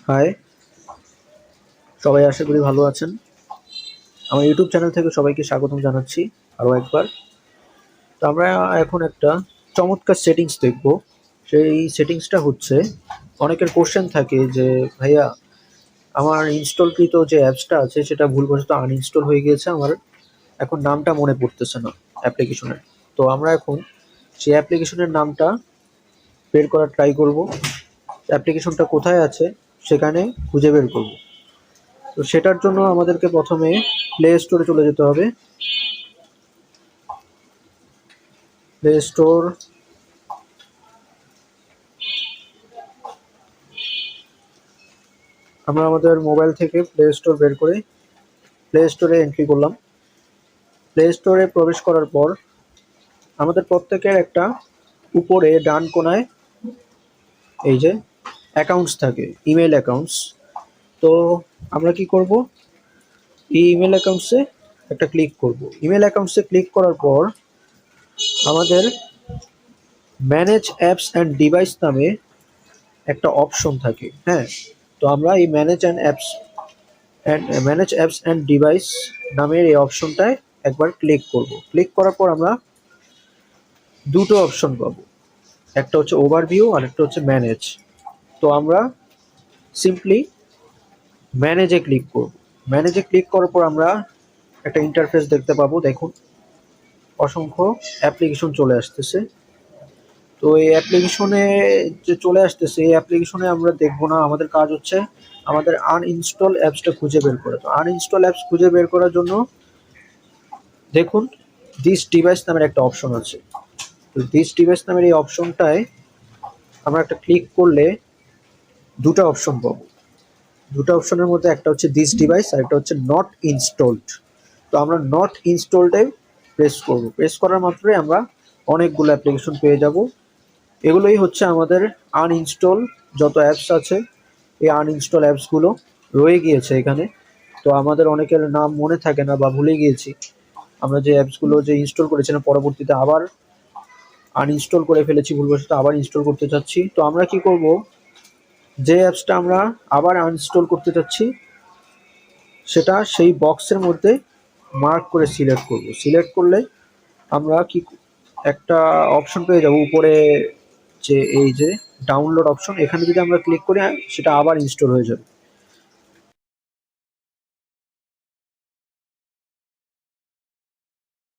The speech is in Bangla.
হাই, সবাই আশা করি ভালো আছেন। আমার ইউটিউব চ্যানেল থেকে সবাইকে স্বাগতম জানাচ্ছি আরও একবার। তো আমরা এখন একটা চমৎকার সেটিংস দেখব। সেই সেটিংসটা হচ্ছে, অনেকের কোশ্চেন থাকে যে ভাইয়া আমার ইনস্টলকৃত যে অ্যাপসটা আছে সেটা ভুলবশত আনইনস্টল হয়ে গিয়েছে, আমার এখন নামটা মনে পড়তেছে না অ্যাপ্লিকেশনের। তো আমরা এখন সেই অ্যাপ্লিকেশনের নামটা বের করার ট্রাই করব। অ্যাপ্লিকেশনটা কোথায় আছে সেখানে খুঁজে বের করব। তো সেটার জন্য আমাদেরকে প্রথমে প্লে স্টোরে চলে যেতে হবে। প্লে স্টোর, আমরা আমাদের মোবাইল থেকে প্লে স্টোর বের করে প্লে স্টোরে এন্ট্রি করলাম। প্লে স্টোরে প্রবেশ করার পর আমাদের প্রত্যেকের একটা উপরে ডান কোনায় এই যে অ্যাকাউন্টস থাকে, ইমেল অ্যাকাউন্টস। তো আমরা কি করব, এই ইমেল অ্যাকাউন্টসে একটা ক্লিক করব। ইমেল অ্যাকাউন্টসে ক্লিক করার পর আমাদের ম্যানেজ অ্যাপস অ্যান্ড ডিভাইস নামে একটা অপশন থাকে। হ্যাঁ, তো আমরা এই ম্যানেজ অ্যাপস অ্যান্ড ডিভাইস নামের এই অপশনটায় একবার ক্লিক করব। ক্লিক করার পর আমরা দুটো অপশন পাবো, একটা হচ্ছে ওভারভিউ আর একটা হচ্ছে ম্যানেজ। তো আমরা সিম্পলি ম্যানেজে ক্লিক করব। ম্যানেজে ক্লিক করার পর আমরা একটা ইন্টারফেস দেখতে পাবো। দেখুন, অসংখ্য অ্যাপ্লিকেশন চলে আসতেছে। তো এই অ্যাপ্লিকেশনে যে চলে আসতেছে, এই অ্যাপ্লিকেশনে আমরা দেখবো না, আমাদের কাজ হচ্ছে আমাদের আনইনস্টল অ্যাপসটা খুঁজে বের করা। তো আনইনস্টল অ্যাপস খুঁজে বের করার জন্য দেখুন, দিস ডিভাইস নামের একটা অপশন আছে। তো দিস ডিভাইস নামের এই অপশনটায় আমরা একটা ক্লিক করলে দুটো অপশন পাবো। দুটো অপশনের মধ্যে একটা হচ্ছে দিস ডিভাইস আর একটা হচ্ছে নট ইনস্টলড। তো আমরা নট ইনস্টলডে প্রেস করব। প্রেস করার মাত্রই আমরা অনেকগুলো অ্যাপ্লিকেশন পেয়ে যাব। এগুলোই হচ্ছে আমাদের আনইনস্টল যত অ্যাপস আছে, এই আনইনস্টল অ্যাপসগুলো রয়ে গিয়েছে এখানে। তো আমাদের অনেকের নাম মনে থাকে না বা ভুলে গিয়েছি, আমরা যে অ্যাপসগুলো যে ইনস্টল করেছিলাম পরবর্তীতে আবার আনইনস্টল করে ফেলেছি ভুলবশত, আবার ইনস্টল করতে চাচ্ছি। তো আমরা কি করব, যে অ্যাপসটা আমরা আবার আনইনস্টল করতে চাচ্ছি সেটা সেই বক্সের মধ্যে মার্ক করে সিলেক্ট করব। সিলেক্ট করলে আমরা কি একটা অপশন পেয়ে যাব উপরে, যে এই যে ডাউনলোড অপশন, এখানে যদি আমরা ক্লিক করি সেটা আবার ইনস্টল হয়ে যাবে।